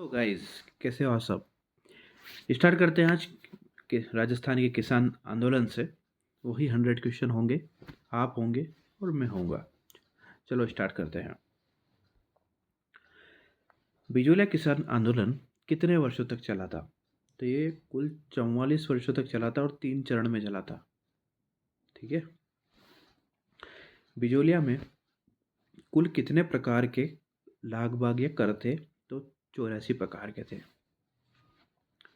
Hello guys, कैसे हो आप सब। स्टार्ट करते हैं आज के राजस्थान के किसान आंदोलन से। वही 100 क्वेश्चन होंगे, आप होंगे और मैं होऊंगा। चलो स्टार्ट करते हैं। बिजोलिया किसान आंदोलन कितने वर्षों तक चला था? तो ये कुल 44 वर्षों तक चला था और 3 चरण में चला था। ठीक है। बिजोलिया में कुल कितने प्रकार के लाग बाग या कर थे? तो 84 प्रकार के थे।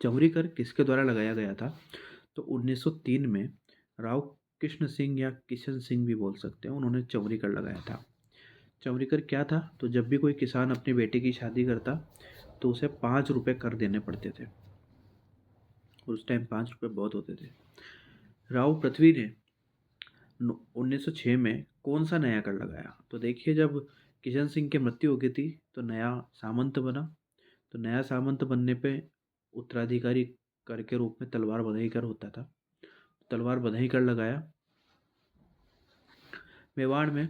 चौरी कर किसके द्वारा लगाया गया था? तो 1903 में राव कृष्ण सिंह या किशन सिंह भी बोल सकते हैं, उन्होंने चौरी कर लगाया था। चौरी कर क्या था? तो जब भी कोई किसान अपनी बेटी की शादी करता तो उसे 5 रुपये कर देने पड़ते थे। उस टाइम 5 रुपये बहुत होते थे। राव पृथ्वी ने 1906 में कौन सा नया कर लगाया? तो देखिए, जब किशन सिंह की मृत्यु हो गई थी तो नया सामंत बना। तो नया सामंत बनने पे उत्तराधिकारी कर के रूप में तलवार बधाई कर होता था। तलवार बधाई कर लगाया। मेवाड़ में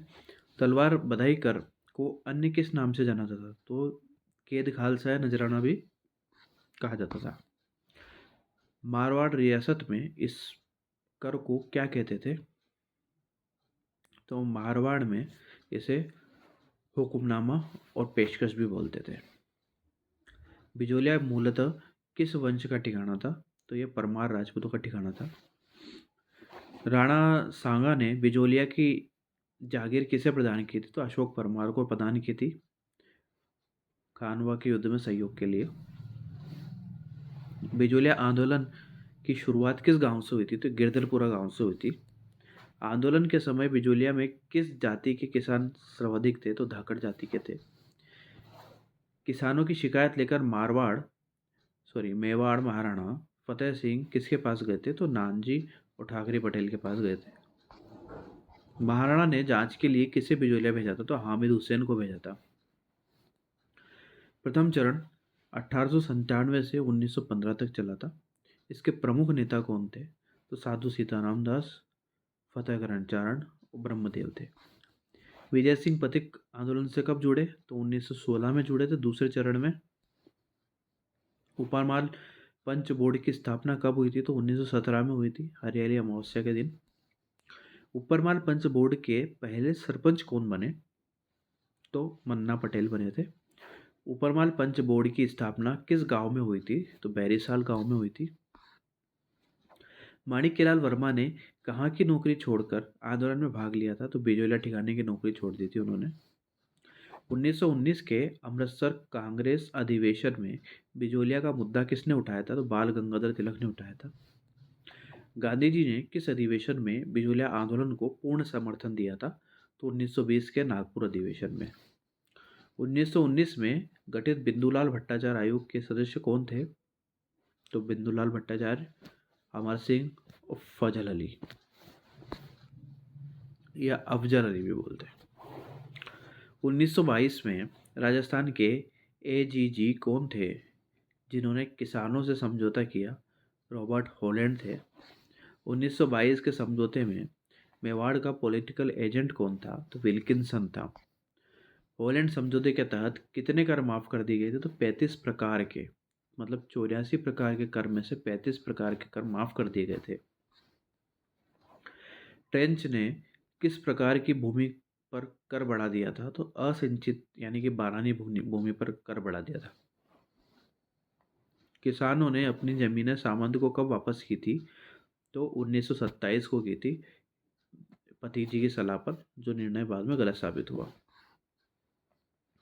तलवार बधाई कर को अन्य किस नाम से जाना जाता था? तो केद खालसा या नजराना भी कहा जाता था। मारवाड़ रियासत में इस कर को क्या कहते थे? तो मारवाड़ में इसे हुक्मनामा और पेशकश भी बोलते थे। बिजोलिया मूलतः किस वंश का ठिकाना था? तो यह परमार राजपूतों का ठिकाना था। राणा सांगा ने बिजोलिया की जागीर किसे प्रदान की थी? तो अशोक परमार को प्रदान की थी, खानवा के युद्ध में सहयोग के लिए। बिजोलिया आंदोलन की शुरुआत किस गांव से हुई थी? तो गिरधरपुरा गांव से हुई थी। आंदोलन के समय बिजोलिया में किस जाति के किसान सर्वाधिक थे? तो धाकड़ जाति के थे। किसानों की शिकायत लेकर मेवाड़ महाराणा फतेह सिंह किसके पास गए थे? तो नानजी और ठाकरे पटेल के पास गए थे। महाराणा ने जांच के लिए किसे बिजोलिया भेजा था? तो हामिद हुसैन को भेजा था। प्रथम चरण 1897 से 1915 तक चला था। इसके प्रमुख नेता कौन थे? तो साधु सीताराम दास, फतेहकरण चारण और ब्रह्मदेव थे। विजय सिंह पथिक आंदोलन से कब जुड़े? तो 1916 में जुड़े थे, दूसरे चरण में। ऊपरमाल पंच बोर्ड की स्थापना कब हुई थी? तो 1917 में हुई थी, हरियाली अमावस्या के दिन। ऊपरमाल पंच बोर्ड के पहले सरपंच कौन बने? तो मन्ना पटेल बने थे। ऊपरमाल पंच बोर्ड की स्थापना किस गांव में हुई थी? तो बैरीसाल गांव में हुई थी। माणिक्यलाल वर्मा ने कहाँ की नौकरी छोड़कर आंदोलन में भाग लिया था? तो बिजोलिया ठिकाने की नौकरी छोड़ दी थी उन्होंने। 1919 के अमृतसर कांग्रेस अधिवेशन में बिजोलिया का मुद्दा किसने उठाया था? तो बाल गंगाधर तिलक ने उठाया था। गांधी जी ने किस अधिवेशन में बिजोलिया आंदोलन को पूर्ण समर्थन दिया था? तो 1920 के नागपुर अधिवेशन में। 1919 में गठित बिंदुलाल भट्टाचार्य आयोग के सदस्य कौन थे? तो बिंदुलाल भट्टाचार्य, अमर सिंह और फजल अली या अफजल अली भी बोलते हैं। 1922 में राजस्थान के एजीजी कौन थे जिन्होंने किसानों से समझौता किया? रॉबर्ट हॉलैंड थे। 1922 के समझौते में मेवाड़ का पॉलिटिकल एजेंट कौन था? तो विल्किंसन था। हॉलैंड समझौते के तहत कितने कर माफ कर दिए गए थे? तो 35 प्रकार के, मतलब 84 प्रकार के कर में से 35 प्रकार के कर माफ कर दिए गए थे। ट्रेंच ने किस प्रकार की भूमि पर कर बढ़ा दिया था? तो असिंचित यानी कि बारानी भूमि पर कर बढ़ा दिया था। किसानों ने अपनी जमीनें सामंत को कब वापस की थी? तो 1927 को की थी, पति जी की सलाह पर, जो निर्णय बाद में गलत साबित हुआ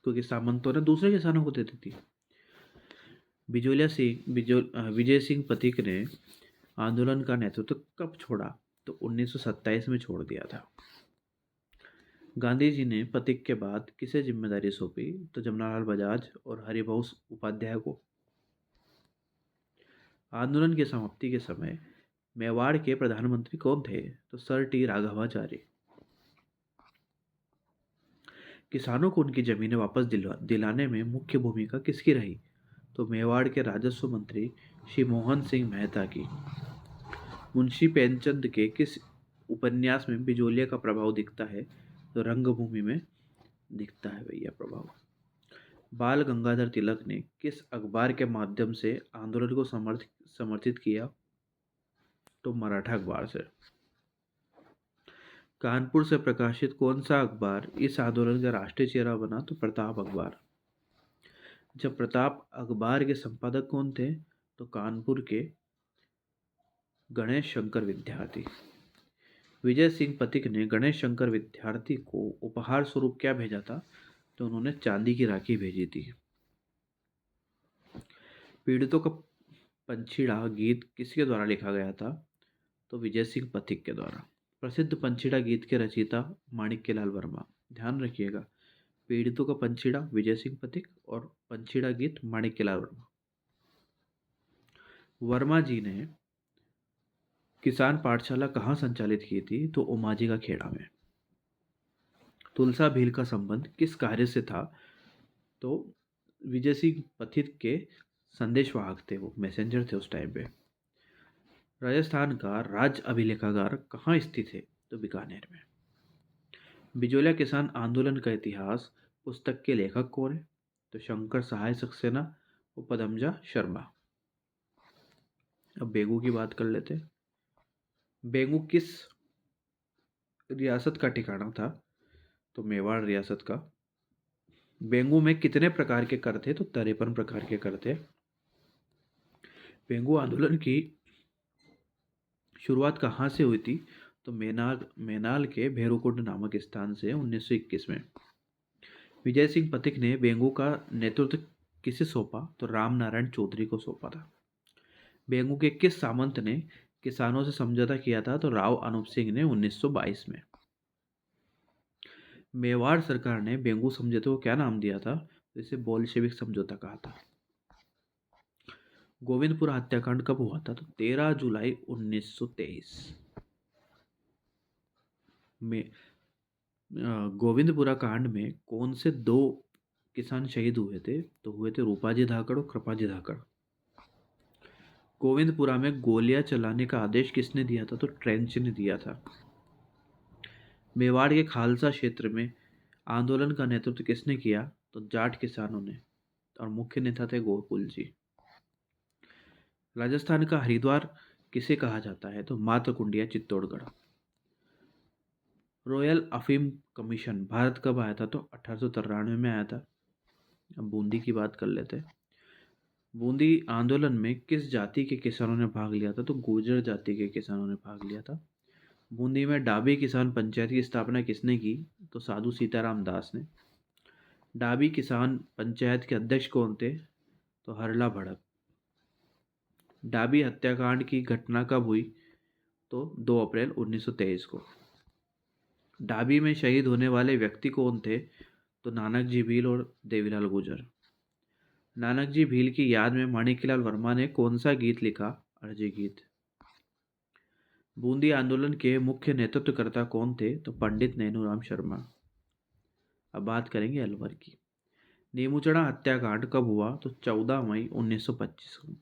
क्योंकि सामंतों ने दूसरे किसानों को दे दी थी। विजय सिंह पथिक ने आंदोलन का नेतृत्व कब छोड़ा? तो 1927 में छोड़ दिया था। गांधी जी ने पथिक के बाद किसे जिम्मेदारी सौंपी? तो जमनालाल बजाज और हरिभाऊ उपाध्याय को। आंदोलन की समाप्ति के समय मेवाड़ के प्रधानमंत्री कौन थे? तो सर टी राघवाचारी। किसानों को उनकी जमीनें वापस दिलाने में मुख्य भूमिका किसकी रही? तो मेवाड़ के राजस्व मंत्री श्री मोहन सिंह मेहता की। मुंशी प्रेमचंद के किस उपन्यास में बिजोलिया का प्रभाव दिखता है? तो रंगभूमि में दिखता है भैया प्रभाव। बाल गंगाधर तिलक ने किस अखबार के माध्यम से आंदोलन को समर्थित किया? तो मराठा अखबार से। कानपुर से प्रकाशित कौन सा अखबार इस आंदोलन का राष्ट्रीय चेहरा बना? तो प्रताप अखबार। जब प्रताप अखबार के संपादक कौन थे? तो कानपुर के गणेश शंकर विद्यार्थी। विजय सिंह पथिक ने गणेश शंकर विद्यार्थी को उपहार स्वरूप क्या भेजा था? तो उन्होंने चांदी की राखी भेजी थी। पीड़ितों का पंछीड़ा गीत किसके द्वारा लिखा गया था? तो विजय सिंह पथिक के द्वारा। प्रसिद्ध पंछीड़ा गीत के रचयिता माणिक्यलाल वर्मा। ध्यान रखिएगा, पीड़ितों का पंछीड़ा विजय सिंह पथिक और पंछीड़ा गीत माणिक्यलाल वर्मा। वर्मा जी ने किसान पाठशाला कहाँ संचालित की थी? तो उमाजी का खेड़ा में। तुलसा भील का संबंध किस कार्य से था? तो विजय सिंह पथिक के संदेशवाहक थे, वो मैसेंजर थे उस टाइम पे। राजस्थान का राज्य अभिलेखागार कहाँ स्थित है? तो बीकानेर में। बिजोलिया किसान आंदोलन का इतिहास पुस्तक के लेखक कौन है? तो शंकर सहाय सक्सेना और पदमजा शर्मा। अब बेगू की बात कर लेते हैं। बेगू किस रियासत का ठिकाना था? तो मेवाड़ रियासत का। बेंगू में कितने प्रकार के कर थे? तो 53 प्रकार के कर थे। बेंगू आंदोलन की शुरुआत कहाँ से हुई थी? तो मेनाल के भैरूकुंड नामक स्थान से 1921 में। विजय सिंह पथिक ने बेंगू का नेतृत्व किसे सौंपा? तो राम नारायण चौधरी को सौंपा था। बेंगू के किस सामंत ने किसानों से समझौता किया था? तो राव अनूप सिंह ने 1922 में। मेवाड़ सरकार ने बेंगू समझौते को क्या नाम दिया था? तो इसे बोल्शेविक समझौता कहा था। गोविंदपुरा हत्याकांड कब हुआ था? तो 13 जुलाई 1923 में। गोविंदपुरा कांड में कौन से दो किसान शहीद हुए थे? तो हुए थे रूपाजी धाकड़ और कृपाजी धाकड़। गोविंदपुरा में गोलियां चलाने का आदेश किसने दिया था? तो ट्रेंच ने दिया था। मेवाड़ के खालसा क्षेत्र में आंदोलन का नेतृत्व किसने किया? तो जाट किसानों ने, और मुख्य नेता थे गोकुल जी। राजस्थान का हरिद्वार किसे कहा जाता है? तो मातकुंडिया चित्तौड़गढ़। रॉयल अफीम कमीशन भारत कब आया था? तो 1893 में आया था। अब बूंदी की बात कर लेते हैं। बूंदी आंदोलन में किस जाति के किसानों ने भाग लिया था? तो गुर्जर जाति के किसानों ने भाग लिया था। बूंदी में डाबी किसान पंचायत की स्थापना किसने की? तो साधु सीताराम दास ने। डाबी किसान पंचायत के अध्यक्ष कौन थे? तो हरला भड़क। डाबी हत्याकांड की घटना कब हुई? तो 2 अप्रैल 1923 को। डाबी में शहीद होने वाले व्यक्ति कौन थे? तो नानक जी भील और देवीलाल गुर्जर। नानक जी भील की याद में माणिक्यलाल वर्मा ने कौन सा गीत लिखा? अर्जी गीत। बूंदी आंदोलन के मुख्य नेतृत्वकर्ता कौन थे? तो पंडित नैनूराम शर्मा। अब बात करेंगे अलवर की। नीमूचड़ा हत्याकांड कब हुआ? तो 14 मई 1925 को।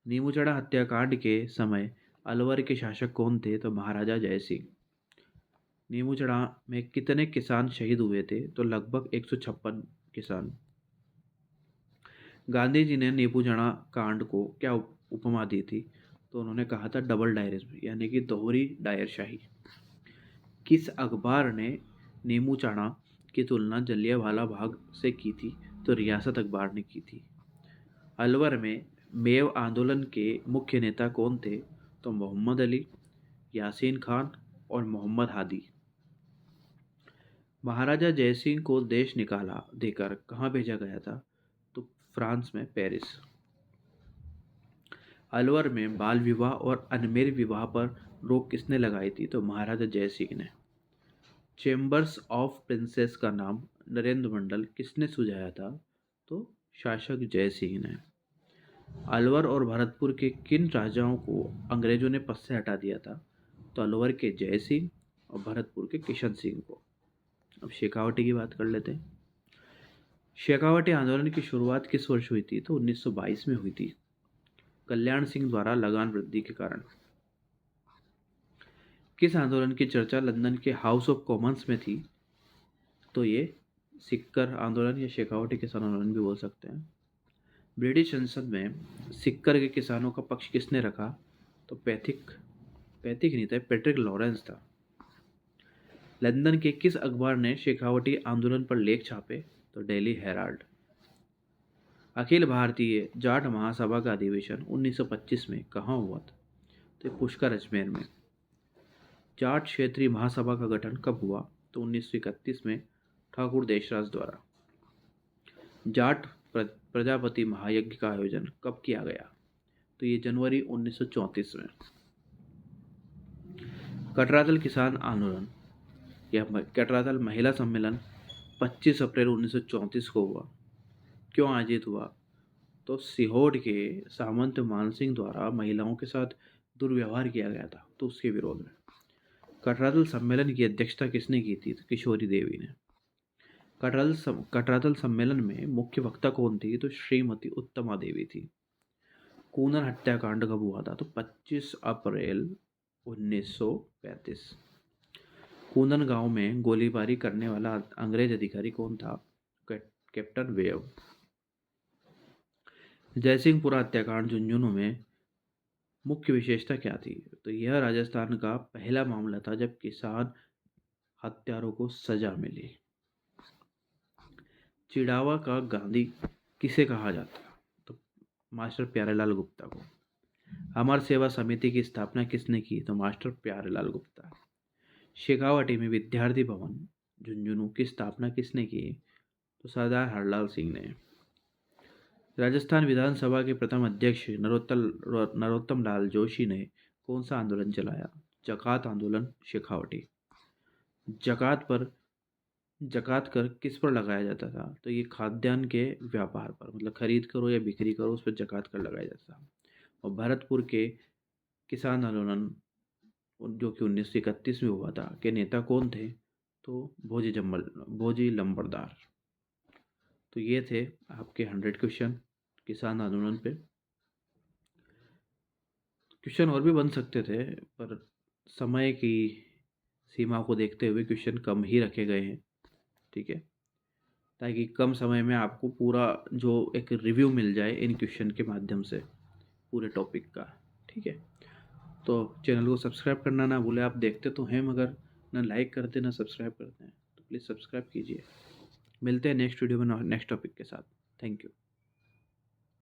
नीमूचड़ा हत्याकांड के समय अलवर के शासक कौन थे? तो महाराजा जयसिंह। नीमूचड़ा में कितने किसान शहीद हुए थे? तो लगभग 156 किसान। गांधी जी ने नीमूचड़ा कांड को क्या उपमा दी थी? तो उन्होंने कहा था डबल डायरिज्म, यानी कि दोहरी डायरशाही। किस अखबार ने नीमूचड़ा की तुलना जलियांवाला बाग से की थी? तो रियासत अखबार ने की थी। अलवर में मेव आंदोलन के मुख्य नेता कौन थे? तो मोहम्मद अली, यासीन खान और मोहम्मद हादी। महाराजा जयसिंह को देश निकाला देकर कहाँ भेजा गया था? तो फ्रांस में पेरिस। अलवर में बाल विवाह और अनमेरी विवाह पर रोक किसने लगाई थी? तो महाराजा जयसिंह ने। चेंबर्स ऑफ प्रिंसेस का नाम नरेंद्र मंडल किसने सुझाया था? तो शासक जयसिंह ने। अलवर और भरतपुर के किन राजाओं को अंग्रेजों ने पद से हटा दिया था? तो अलवर के जयसिंह और भरतपुर के किशन सिंह को। अब शेखावटी की बात कर लेते हैं। शेखावटी आंदोलन की शुरुआत किस वर्ष हुई थी? तो 1922 में हुई थी, कल्याण सिंह द्वारा लगान वृद्धि के कारण। किस आंदोलन की चर्चा लंदन के हाउस ऑफ कॉमन्स में थी? तो ये सिक्कर आंदोलन या शेखावटी किसान आंदोलन भी बोल सकते हैं। ब्रिटिश संसद में सिक्कर के किसानों का पक्ष किसने रखा? तो पैथिक पैथिक नहीं था, पैट्रिक लॉरेंस था। लंदन के किस अखबार ने शेखावटी आंदोलन पर लेख छापे? तो डेली हेराल्ड। अखिल भारतीय जाट महासभा का अधिवेशन 1925 में कहाँ हुआ था? तो पुष्कर अजमेर में। जाट क्षेत्रीय महासभा का गठन कब हुआ? तो 1931 में ठाकुर देशराज द्वारा। जाट प्रजापति महायज्ञ का आयोजन कब किया गया? तो ये जनवरी 1934 में। कटरादल किसान आंदोलन या कटरादल महिला सम्मेलन 25 अप्रैल 1934 को हुआ। क्यों आयोजित हुआ? तो सिहोर के सामंत मानसिंह द्वारा महिलाओं के साथ दुर्व्यवहार किया गया था, तो उसके विरोध में। कटरादल सम्मेलन की अध्यक्षता किसने की थी? तो किशोरी देवी ने। कटरादल सम्मेलन में मुख्य वक्ता कौन थी? तो श्रीमती उत्तमा देवी थी। कूनर हत्याकांड कब हुआ था? तो 25 अप्रैल 1935। कूनर गांव में गोलीबारी करने वाला अंग्रेज अधिकारी कौन था? Captain wave. जयसिंहपुरा हत्याकांड झुंझुनू में मुख्य विशेषता क्या थी? तो यह राजस्थान का पहला मामला था जब किसान हत्यारों को सजा मिली। चिड़ावा का गांधी किसे कहा जाता? तो मास्टर प्यारेलाल गुप्ता को। अमर सेवा समिति की स्थापना किसने की? तो मास्टर प्यारेलाल गुप्ता। शेखावटी में विद्यार्थी भवन झुंझुनू की स्थापना किसने की? तो सरदार हरलाल सिंह ने। राजस्थान विधानसभा के प्रथम अध्यक्ष नरोत्तम लाल जोशी ने कौन सा आंदोलन चलाया? जकात आंदोलन शेखावटी। जकात कर किस पर लगाया जाता था? तो ये खाद्यान्न के व्यापार पर, मतलब खरीद करो या बिक्री करो, उस पर जकात कर लगाया जाता था। और भरतपुर के किसान आंदोलन जो कि 1931 में हुआ था, के नेता कौन थे? तो भोजी लंबरदार। तो ये थे आपके 100 क्वेश्चन किसान आंदोलन पे। क्वेश्चन और भी बन सकते थे, पर समय की सीमा को देखते हुए क्वेश्चन कम ही रखे गए हैं, ठीक है, ताकि कम समय में आपको पूरा जो एक रिव्यू मिल जाए इन क्वेश्चन के माध्यम से पूरे टॉपिक का, ठीक है। तो चैनल को सब्सक्राइब करना ना भूले। आप देखते तो हैं मगर ना लाइक करते ना सब्सक्राइब करते हैं, तो प्लीज़ सब्सक्राइब कीजिए। मिलते हैं नेक्स्ट वीडियो में नेक्स्ट टॉपिक के साथ। Thank you.